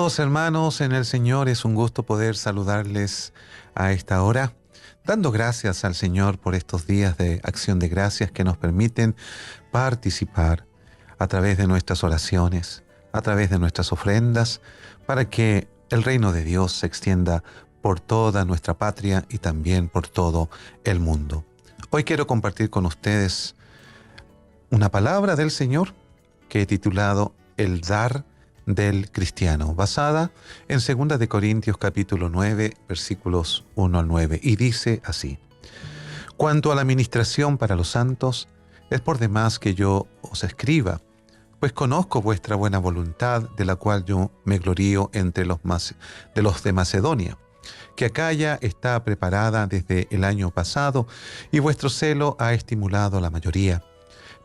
Amados hermanos en el Señor, es un gusto poder saludarles a esta hora, dando gracias al Señor por estos días de acción de gracias que nos permiten participar a través de nuestras oraciones, a través de nuestras ofrendas, para que el reino de Dios se extienda por toda nuestra patria y también por todo el mundo. Hoy quiero compartir con ustedes una palabra del Señor que he titulado El dar del cristiano, basada en 2 de Corintios capítulo 9, versículos 1 al 9, y dice así: Cuanto a la ministración para los santos, es por demás que yo os escriba, pues conozco vuestra buena voluntad, de la cual yo me glorío entre los de Macedonia, que Acaya está preparada desde el año pasado, y vuestro celo ha estimulado a la mayoría.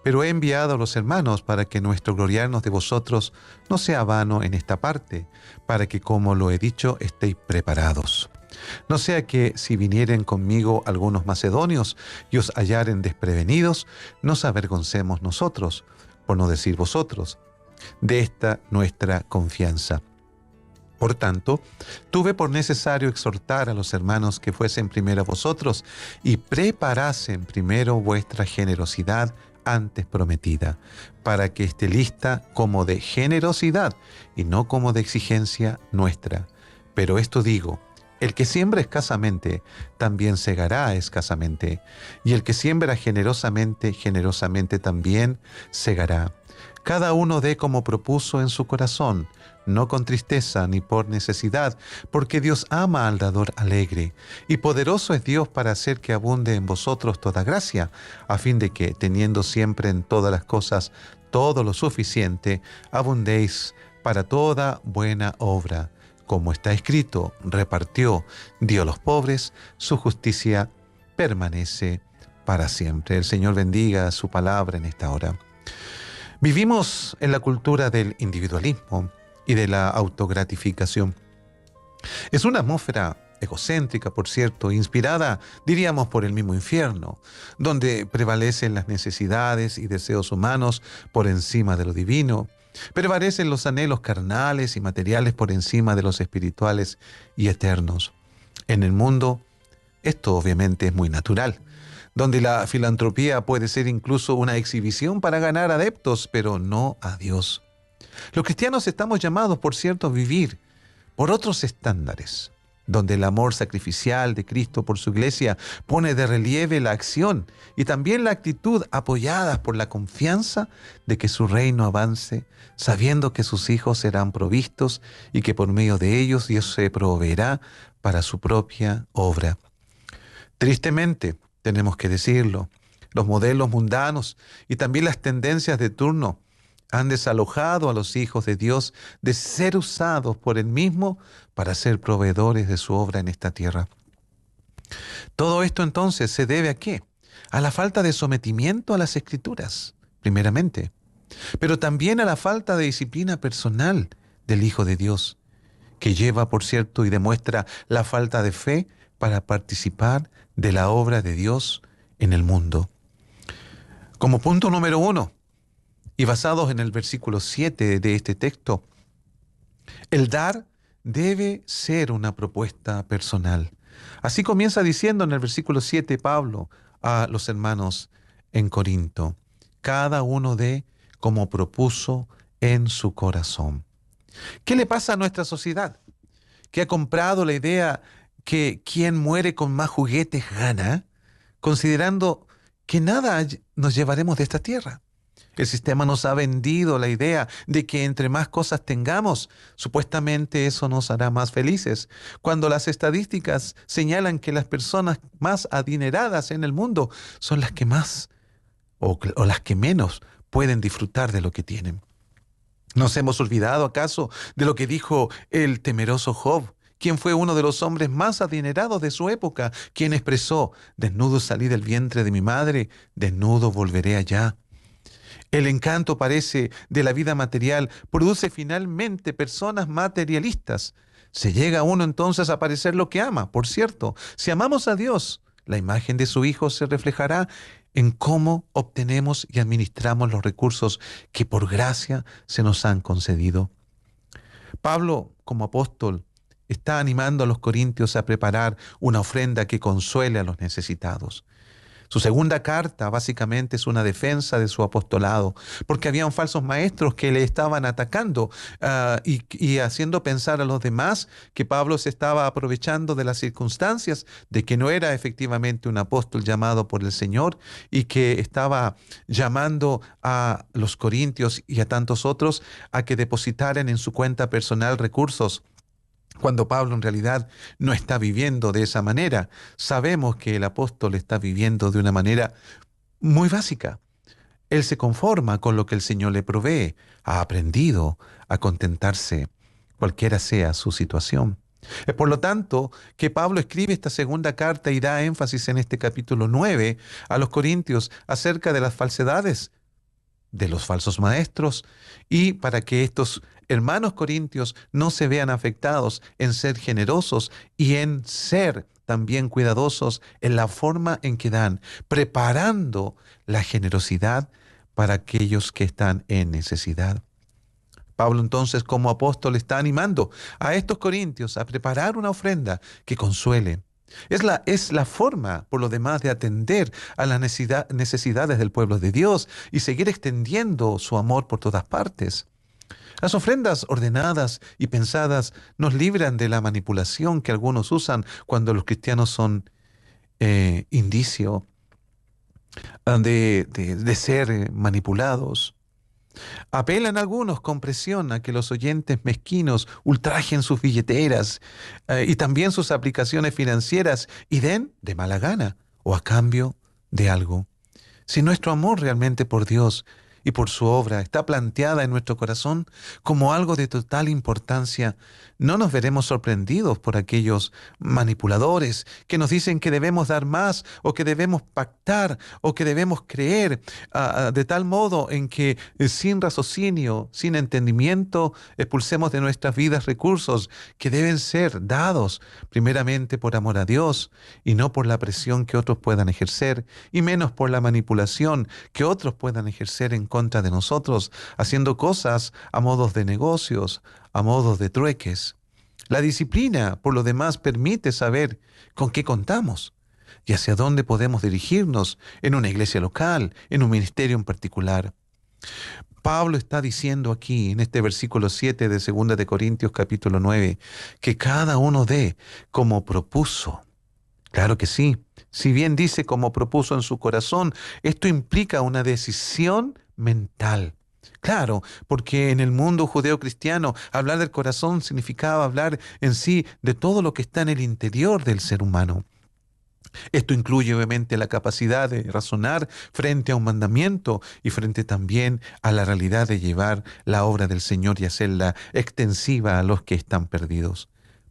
Pero he enviado a los hermanos para que nuestro gloriarnos de vosotros no sea vano en esta parte, para que, como lo he dicho, estéis preparados. No sea que, si vinieren conmigo algunos macedonios y os hallaren desprevenidos, nos avergoncemos nosotros, por no decir vosotros, de esta nuestra confianza. Por tanto, tuve por necesario exhortar a los hermanos que fuesen primero a vosotros y preparasen primero vuestra generosidad antes prometida, para que esté lista como de generosidad y no como de exigencia nuestra. Pero esto digo: el que siembra escasamente, también segará escasamente, y el que siembra generosamente, generosamente también segará. Cada uno dé como propuso en su corazón, no con tristeza ni por necesidad, porque Dios ama al dador alegre, y poderoso es Dios para hacer que abunde en vosotros toda gracia, a fin de que, teniendo siempre en todas las cosas todo lo suficiente, abundéis para toda buena obra. Como está escrito, repartió, dio a los pobres, su justicia permanece para siempre. El Señor bendiga su palabra en esta hora. Vivimos en la cultura del individualismo y de la autogratificación. Es una atmósfera egocéntrica, por cierto, inspirada, diríamos, por el mismo infierno, donde prevalecen las necesidades y deseos humanos por encima de lo divino, prevalecen los anhelos carnales y materiales por encima de los espirituales y eternos. En el mundo, esto obviamente es muy natural, donde la filantropía puede ser incluso una exhibición para ganar adeptos, pero no a Dios. Los cristianos estamos llamados, por cierto, a vivir por otros estándares, donde el amor sacrificial de Cristo por su iglesia pone de relieve la acción y también la actitud apoyadas por la confianza de que su reino avance, sabiendo que sus hijos serán provistos y que por medio de ellos Dios se proveerá para su propia obra. Tristemente, tenemos que decirlo, los modelos mundanos y también las tendencias de turno han desalojado a los hijos de Dios de ser usados por Él mismo para ser proveedores de su obra en esta tierra. Todo esto entonces se debe ¿a qué? A la falta de sometimiento a las Escrituras, primeramente, pero también a la falta de disciplina personal del Hijo de Dios, que lleva, por cierto, y demuestra la falta de fe para participar de la obra de Dios en el mundo. Como punto número 1, y basados en el versículo 7 de este texto, el dar debe ser una propuesta personal. Así comienza diciendo en el versículo 7 Pablo a los hermanos en Corinto: cada uno dé como propuso en su corazón. ¿Qué le pasa a nuestra sociedad, que ha comprado la idea que quien muere con más juguetes gana, considerando que nada nos llevaremos de esta tierra? El sistema nos ha vendido la idea de que entre más cosas tengamos, supuestamente eso nos hará más felices, cuando las estadísticas señalan que las personas más adineradas en el mundo son las que más o las que menos pueden disfrutar de lo que tienen. ¿Nos hemos olvidado acaso de lo que dijo el temeroso Job, quien fue uno de los hombres más adinerados de su época, quien expresó: desnudo salí del vientre de mi madre, desnudo volveré allá? El encanto, parece, de la vida material produce finalmente personas materialistas. Se llega uno entonces a parecer lo que ama. Por cierto, si amamos a Dios, la imagen de su Hijo se reflejará en cómo obtenemos y administramos los recursos que por gracia se nos han concedido. Pablo, como apóstol, está animando a los corintios a preparar una ofrenda que consuele a los necesitados. Su segunda carta básicamente es una defensa de su apostolado, porque habían falsos maestros que le estaban atacando y haciendo pensar a los demás que Pablo se estaba aprovechando de las circunstancias, de que no era efectivamente un apóstol llamado por el Señor y que estaba llamando a los corintios y a tantos otros a que depositaran en su cuenta personal recursos cuando Pablo en realidad no está viviendo de esa manera. Sabemos que el apóstol está viviendo de una manera muy básica. Él se conforma con lo que el Señor le provee. Ha aprendido a contentarse, cualquiera sea su situación. Es por lo tanto que Pablo escribe esta segunda carta y da énfasis en este capítulo 9 a los corintios acerca de las falsedades de los falsos maestros y para que estos hermanos corintios no se vean afectados en ser generosos y en ser también cuidadosos en la forma en que dan, preparando la generosidad para aquellos que están en necesidad. Pablo entonces como apóstol está animando a estos corintios a preparar una ofrenda que consuele. Es la forma, por lo demás, de atender a las necesidades del pueblo de Dios y seguir extendiendo su amor por todas partes. Las ofrendas ordenadas y pensadas nos libran de la manipulación que algunos usan cuando los cristianos son indicio de ser manipulados. Apelan algunos con presión a que los oyentes mezquinos ultrajen sus billeteras y también sus aplicaciones financieras y den de mala gana o a cambio de algo. Si nuestro amor realmente por Dios y por su obra está planteada en nuestro corazón como algo de total importancia, no nos veremos sorprendidos por aquellos manipuladores que nos dicen que debemos dar más o que debemos pactar o que debemos creer de tal modo en que sin raciocinio, sin entendimiento, expulsemos de nuestras vidas recursos que deben ser dados primeramente por amor a Dios y no por la presión que otros puedan ejercer y menos por la manipulación que otros puedan ejercer en contra de nosotros, haciendo cosas a modos de negocios, a modos de trueques. La disciplina, por lo demás, permite saber con qué contamos y hacia dónde podemos dirigirnos en una iglesia local, en un ministerio en particular. Pablo está diciendo aquí, en este versículo 7 de 2 de Corintios capítulo 9, que cada uno dé como propuso. Claro que sí. Si bien dice como propuso en su corazón, esto implica una decisión mental. Claro, porque en el mundo judeo-cristiano hablar del corazón significaba hablar en sí de todo lo que está en el interior del ser humano. Esto incluye obviamente la capacidad de razonar frente a un mandamiento y frente también a la realidad de llevar la obra del Señor y hacerla extensiva a los que están perdidos.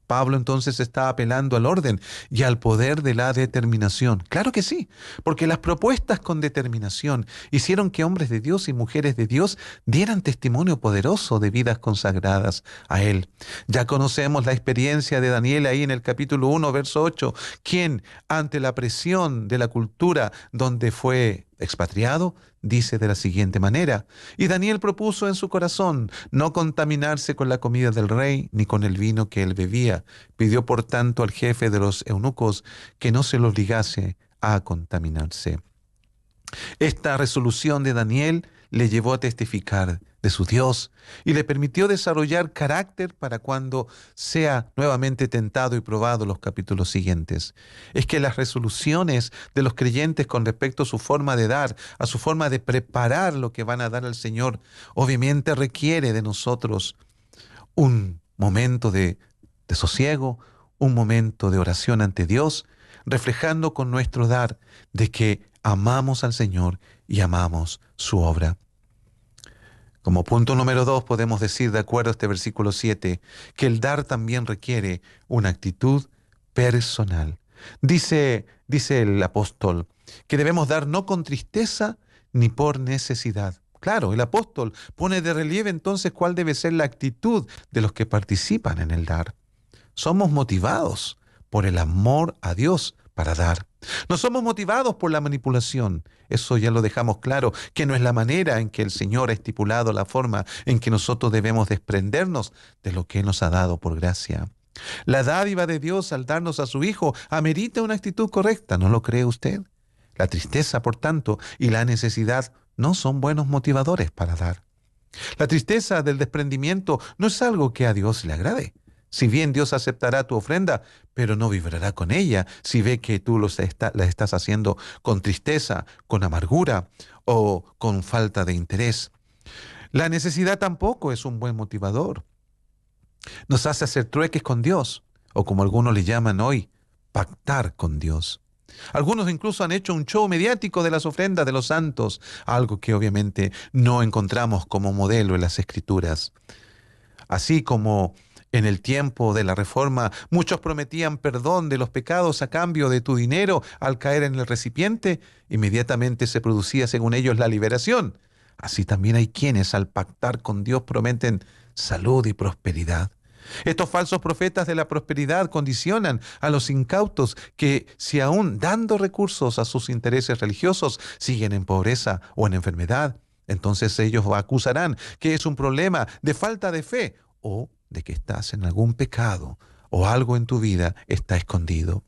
Pablo entonces está apelando al orden y al poder de la determinación. Claro que sí, porque las propuestas con determinación hicieron que hombres de Dios y mujeres de Dios dieran testimonio poderoso de vidas consagradas a Él. Ya conocemos la experiencia de Daniel ahí en el capítulo 1, verso 8, quien ante la presión de la cultura donde fue expatriado, dice de la siguiente manera: y Daniel propuso en su corazón no contaminarse con la comida del rey ni con el vino que él bebía. Pidió por tanto al jefe de los eunucos que no se lo obligase a contaminarse. Esta resolución de Daniel le llevó a testificar de su Dios y le permitió desarrollar carácter para cuando sea nuevamente tentado y probado los capítulos siguientes. Es que las resoluciones de los creyentes con respecto a su forma de dar, a su forma de preparar lo que van a dar al Señor, obviamente requiere de nosotros un momento de sosiego, un momento de oración ante Dios, reflejando con nuestro dar de que amamos al Señor y amamos su obra. Como punto número 2 podemos decir, de acuerdo a este versículo 7, que el dar también requiere una actitud personal. Dice el apóstol que debemos dar no con tristeza ni por necesidad. Claro, el apóstol pone de relieve entonces cuál debe ser la actitud de los que participan en el dar. Somos motivados por el amor a Dios, para dar. No somos motivados por la manipulación. Eso ya lo dejamos claro, que no es la manera en que el Señor ha estipulado la forma en que nosotros debemos desprendernos de lo que Él nos ha dado por gracia. La dádiva de Dios al darnos a su Hijo amerita una actitud correcta, ¿no lo cree usted? La tristeza, por tanto, y la necesidad no son buenos motivadores para dar. La tristeza del desprendimiento no es algo que a Dios le agrade. Si bien Dios aceptará tu ofrenda, pero no vibrará con ella si ve que tú la estás haciendo con tristeza, con amargura o con falta de interés. La necesidad tampoco es un buen motivador. Nos hace hacer trueques con Dios, o como algunos le llaman hoy, pactar con Dios. Algunos incluso han hecho un show mediático de las ofrendas de los santos, algo que obviamente no encontramos como modelo en las Escrituras. Así como en el tiempo de la Reforma muchos prometían perdón de los pecados a cambio de tu dinero al caer en el recipiente, inmediatamente se producía según ellos la liberación. Así también hay quienes al pactar con Dios prometen salud y prosperidad. Estos falsos profetas de la prosperidad condicionan a los incautos que, si aún dando recursos a sus intereses religiosos, siguen en pobreza o en enfermedad, entonces ellos acusarán que es un problema de falta de fe o de que estás en algún pecado o algo en tu vida está escondido.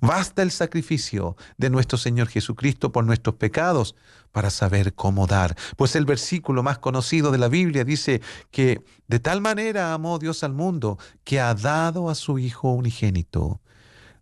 Basta el sacrificio de nuestro Señor Jesucristo por nuestros pecados para saber cómo dar. Pues el versículo más conocido de la Biblia dice que de tal manera amó Dios al mundo que ha dado a su Hijo unigénito.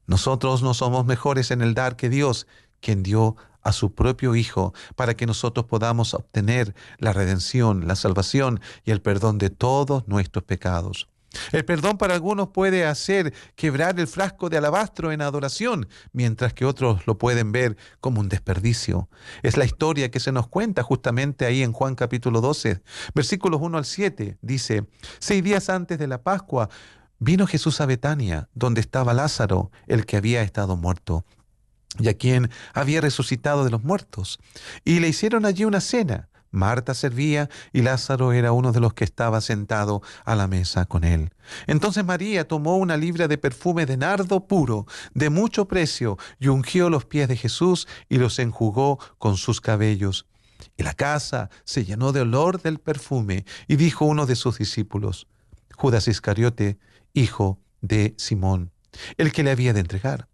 Nosotros no somos mejores en el dar que Dios, quien dio a su propio Hijo para que nosotros podamos obtener la redención, la salvación y el perdón de todos nuestros pecados. El perdón para algunos puede hacer quebrar el frasco de alabastro en adoración, mientras que otros lo pueden ver como un desperdicio. Es la historia que se nos cuenta justamente ahí en Juan capítulo 12, versículos 1 al 7. Dice, 6 días antes de la Pascua, vino Jesús a Betania, donde estaba Lázaro, el que había estado muerto, y a quien había resucitado de los muertos. Y le hicieron allí una cena. Marta servía y Lázaro era uno de los que estaba sentado a la mesa con él. Entonces María tomó una libra de perfume de nardo puro, de mucho precio, y ungió los pies de Jesús y los enjugó con sus cabellos. Y la casa se llenó de olor del perfume, y dijo uno de sus discípulos, Judas Iscariote, hijo de Simón, el que le había de entregar.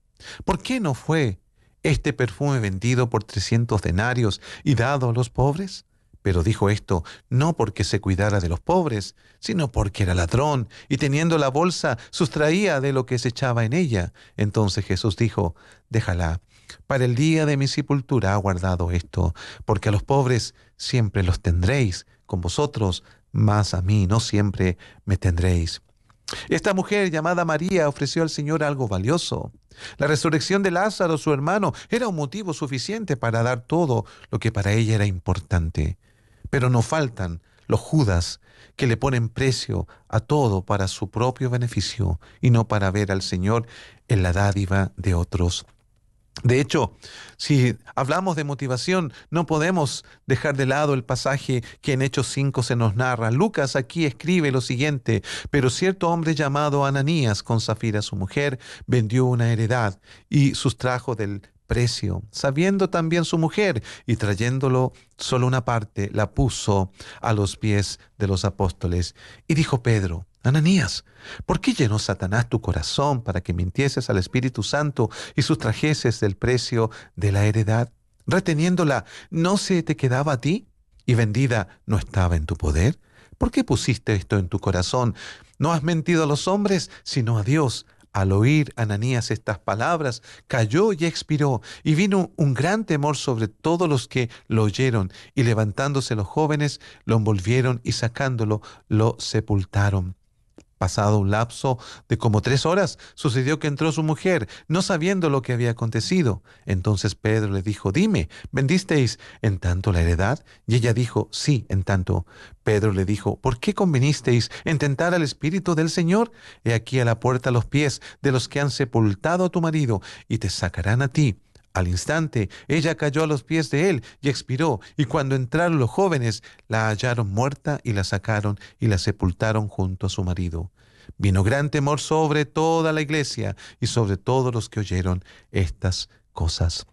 ¿Por qué no fue este perfume vendido por 300 denarios y dado a los pobres? Pero dijo esto no porque se cuidara de los pobres, sino porque era ladrón y teniendo la bolsa sustraía de lo que se echaba en ella. Entonces Jesús dijo, déjala, para el día de mi sepultura ha guardado esto, porque a los pobres siempre los tendréis con vosotros, mas a mí no siempre me tendréis. Esta mujer llamada María ofreció al Señor algo valioso. La resurrección de Lázaro, su hermano, era un motivo suficiente para dar todo lo que para ella era importante. Pero no faltan los Judas que le ponen precio a todo para su propio beneficio y no para ver al Señor en la dádiva de otros. De hecho, si hablamos de motivación, no podemos dejar de lado el pasaje que en Hechos 5 se nos narra. Lucas aquí escribe lo siguiente, pero cierto hombre llamado Ananías, con Zafira su mujer, vendió una heredad y sustrajo del precio, sabiendo también su mujer, y trayéndolo solo una parte, la puso a los pies de los apóstoles. Y dijo Pedro, Ananías, ¿por qué llenó Satanás tu corazón para que mintieses al Espíritu Santo y sustrajeses del precio de la heredad? Reteniéndola, ¿no se te quedaba a ti? ¿Y vendida no estaba en tu poder? ¿Por qué pusiste esto en tu corazón? No has mentido a los hombres, sino a Dios. Al oír Ananías estas palabras, cayó y expiró, y vino un gran temor sobre todos los que lo oyeron, y levantándose los jóvenes, lo envolvieron y sacándolo, lo sepultaron. Pasado un lapso de como 3 horas, sucedió que entró su mujer, no sabiendo lo que había acontecido. Entonces Pedro le dijo, dime, ¿vendisteis en tanto la heredad? Y ella dijo, sí, en tanto. Pedro le dijo, ¿por qué convenisteis en tentar al Espíritu del Señor? He aquí a la puerta los pies de los que han sepultado a tu marido, y te sacarán a ti. Al instante, ella cayó a los pies de él y expiró, y cuando entraron los jóvenes, la hallaron muerta y la sacaron y la sepultaron junto a su marido. Vino gran temor sobre toda la iglesia y sobre todos los que oyeron estas cosas.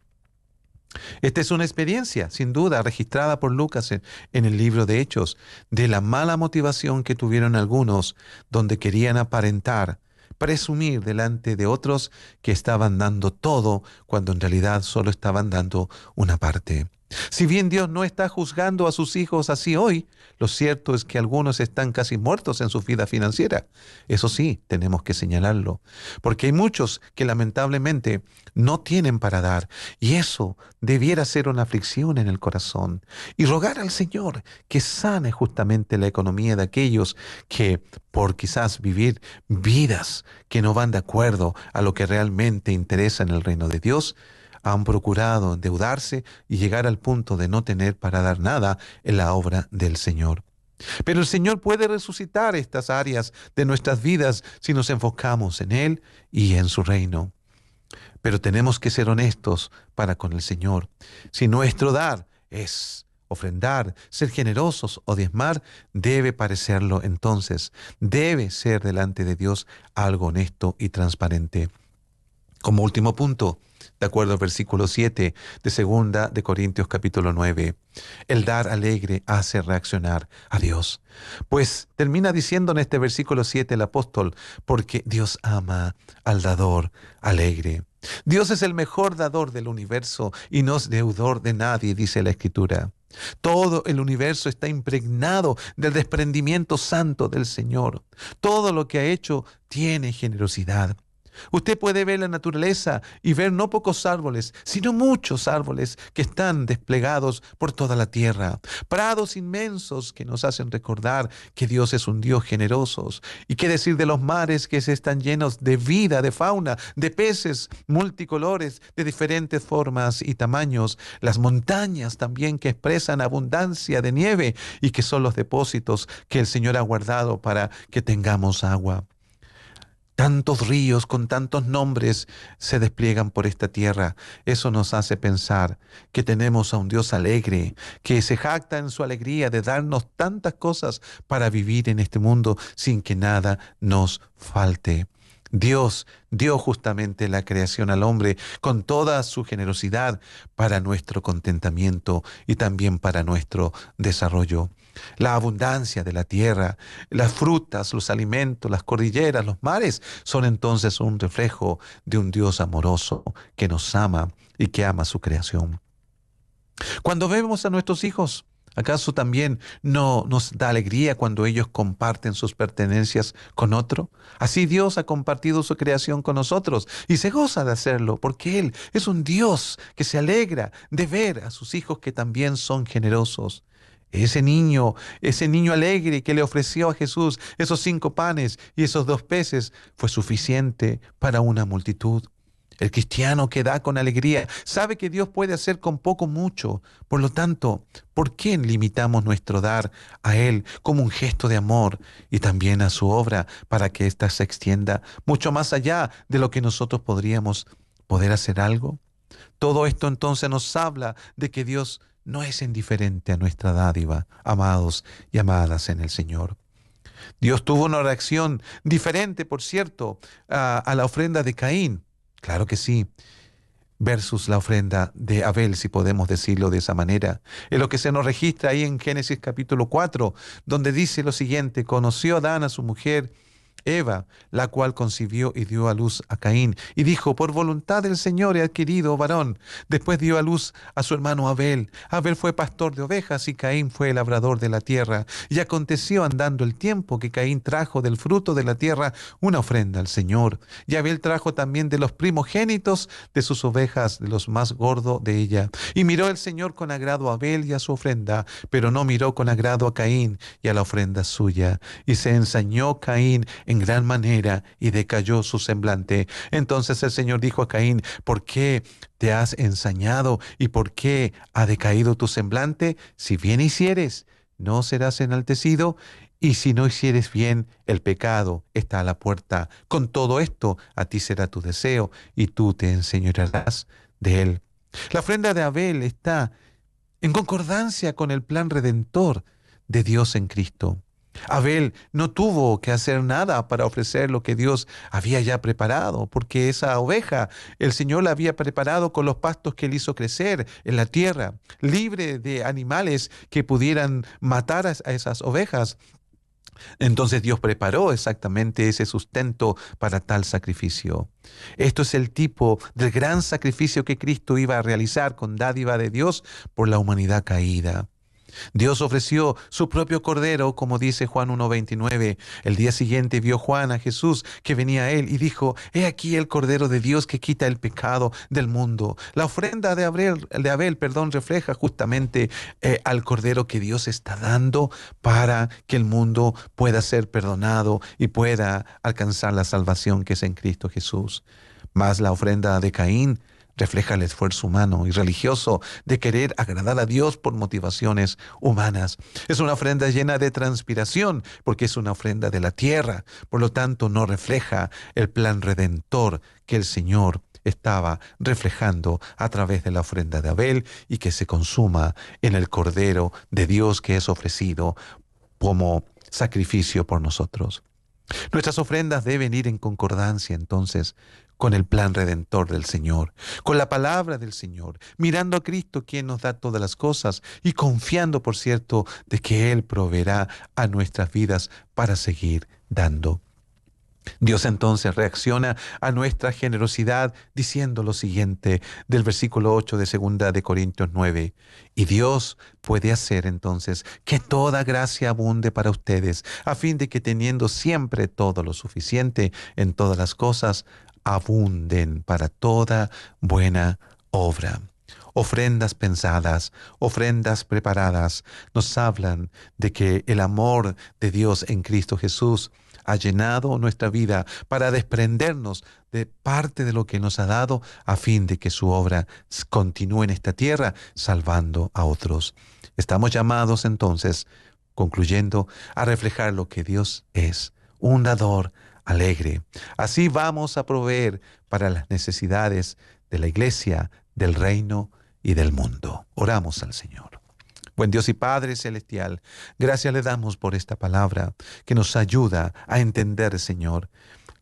Esta es una experiencia, sin duda, registrada por Lucas en el libro de Hechos, de la mala motivación que tuvieron algunos, donde querían aparentar, presumir delante de otros que estaban dando todo, cuando en realidad solo estaban dando una parte. Si bien Dios no está juzgando a sus hijos así hoy, lo cierto es que algunos están casi muertos en su vida financiera. Eso sí, tenemos que señalarlo, porque hay muchos que lamentablemente no tienen para dar, y eso debiera ser una aflicción en el corazón, y rogar al Señor que sane justamente la economía de aquellos que, por quizás vivir vidas que no van de acuerdo a lo que realmente interesa en el reino de Dios, han procurado endeudarse y llegar al punto de no tener para dar nada en la obra del Señor. Pero el Señor puede resucitar estas áreas de nuestras vidas si nos enfocamos en Él y en su reino. Pero tenemos que ser honestos para con el Señor. Si nuestro dar es ofrendar, ser generosos o diezmar, debe parecerlo entonces. Debe ser delante de Dios algo honesto y transparente. Como último punto, de acuerdo al versículo 7 de segunda de Corintios capítulo 9, el dar alegre hace reaccionar a Dios. Pues termina diciendo en este versículo 7 el apóstol, porque Dios ama al dador alegre. Dios es el mejor dador del universo y no es deudor de nadie, dice la Escritura. Todo el universo está impregnado del desprendimiento santo del Señor. Todo lo que ha hecho tiene generosidad. Usted puede ver la naturaleza y ver no pocos árboles, sino muchos árboles que están desplegados por toda la tierra. Prados inmensos que nos hacen recordar que Dios es un Dios generoso. Y qué decir de los mares que se están llenos de vida, de fauna, de peces multicolores, de diferentes formas y tamaños. Las montañas también que expresan abundancia de nieve y que son los depósitos que el Señor ha guardado para que tengamos agua. Tantos ríos con tantos nombres se despliegan por esta tierra. Eso nos hace pensar que tenemos a un Dios alegre, que se jacta en su alegría de darnos tantas cosas para vivir en este mundo sin que nada nos falte. Dios dio justamente la creación al hombre con toda su generosidad para nuestro contentamiento y también para nuestro desarrollo. La abundancia de la tierra, las frutas, los alimentos, las cordilleras, los mares, son entonces un reflejo de un Dios amoroso que nos ama y que ama su creación. Cuando vemos a nuestros hijos, ¿acaso también no nos da alegría cuando ellos comparten sus pertenencias con otro? Así Dios ha compartido su creación con nosotros y se goza de hacerlo porque Él es un Dios que se alegra de ver a sus hijos que también son generosos. Ese niño alegre que le ofreció a Jesús esos 5 panes y esos 2 peces, fue suficiente para una multitud. El cristiano que da con alegría sabe que Dios puede hacer con poco mucho. Por lo tanto, ¿por qué limitamos nuestro dar a Él como un gesto de amor y también a su obra para que ésta se extienda mucho más allá de lo que nosotros podríamos poder hacer algo? Todo esto entonces nos habla de que Dios no es indiferente a nuestra dádiva, amados y amadas en el Señor. Dios tuvo una reacción diferente, por cierto, a la ofrenda de Caín. Claro que sí, versus la ofrenda de Abel, si podemos decirlo de esa manera. Es lo que se nos registra ahí en Génesis capítulo 4, donde dice lo siguiente: conoció Adán a su mujer Eva, la cual concibió y dio a luz a Caín, y dijo, por voluntad del Señor he adquirido varón. Después dio a luz a su hermano Abel. Abel fue pastor de ovejas y Caín fue labrador de la tierra. Y aconteció andando el tiempo que Caín trajo del fruto de la tierra una ofrenda al Señor. Y Abel trajo también de los primogénitos de sus ovejas, de los más gordos de ella. Y miró el Señor con agrado a Abel y a su ofrenda, pero no miró con agrado a Caín y a la ofrenda suya. Y se ensañó Caín en gran manera y decayó su semblante. Entonces el Señor dijo a Caín, ¿por qué te has ensañado y por qué ha decaído tu semblante? Si bien hicieres, no serás enaltecido, y si no hicieres bien, el pecado está a la puerta. Con todo esto, a ti será tu deseo y tú te enseñorearás de él. La ofrenda de Abel está en concordancia con el plan redentor de Dios en Cristo. Abel no tuvo que hacer nada para ofrecer lo que Dios había ya preparado, porque esa oveja el Señor la había preparado con los pastos que él hizo crecer en la tierra, libre de animales que pudieran matar a esas ovejas. Entonces Dios preparó exactamente ese sustento para tal sacrificio. Esto es el tipo del gran sacrificio que Cristo iba a realizar con dádiva de Dios por la humanidad caída. Dios ofreció su propio cordero, como dice Juan 1:29. El día siguiente vio Juan a Jesús que venía a él y dijo: He aquí el cordero de Dios que quita el pecado del mundo. La ofrenda de Abel, refleja justamente al cordero que Dios está dando para que el mundo pueda ser perdonado y pueda alcanzar la salvación que es en Cristo Jesús. Mas la ofrenda de Caín refleja el esfuerzo humano y religioso de querer agradar a Dios por motivaciones humanas. Es una ofrenda llena de transpiración porque es una ofrenda de la tierra. Por lo tanto, no refleja el plan redentor que el Señor estaba reflejando a través de la ofrenda de Abel y que se consuma en el Cordero de Dios que es ofrecido como sacrificio por nosotros. Nuestras ofrendas deben ir en concordancia entonces con el plan redentor del Señor, con la palabra del Señor, mirando a Cristo quien nos da todas las cosas y confiando, por cierto, de que Él proveerá a nuestras vidas para seguir dando. Dios entonces reacciona a nuestra generosidad diciendo lo siguiente del versículo 8 de 2 de Corintios 9. Y Dios puede hacer entonces que toda gracia abunde para ustedes, a fin de que teniendo siempre todo lo suficiente en todas las cosas, abunden para toda buena obra. Ofrendas pensadas, ofrendas preparadas, nos hablan de que el amor de Dios en Cristo Jesús ha llenado nuestra vida para desprendernos de parte de lo que nos ha dado a fin de que su obra continúe en esta tierra salvando a otros. Estamos llamados entonces, concluyendo, a reflejar lo que Dios es, un dador alegre. Así vamos a proveer para las necesidades de la iglesia, del reino y del mundo. Oramos al Señor. Buen Dios y Padre Celestial, gracias le damos por esta palabra que nos ayuda a entender, Señor,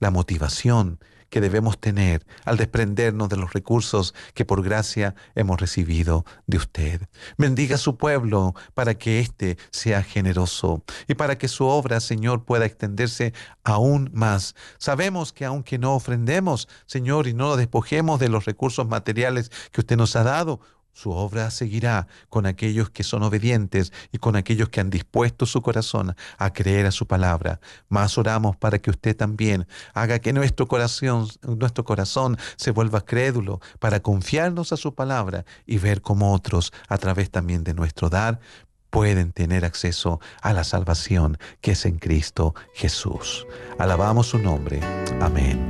la motivación que debemos tener al desprendernos de los recursos que por gracia hemos recibido de usted. Bendiga a su pueblo para que éste sea generoso y para que su obra, Señor, pueda extenderse aún más. Sabemos que aunque no ofrendemos, Señor, y no nos despojemos de los recursos materiales que usted nos ha dado, su obra seguirá con aquellos que son obedientes y con aquellos que han dispuesto su corazón a creer a su palabra. Mas oramos para que usted también haga que nuestro corazón se vuelva crédulo para confiarnos a su palabra y ver cómo otros, a través también de nuestro dar, pueden tener acceso a la salvación que es en Cristo Jesús. Alabamos su nombre. Amén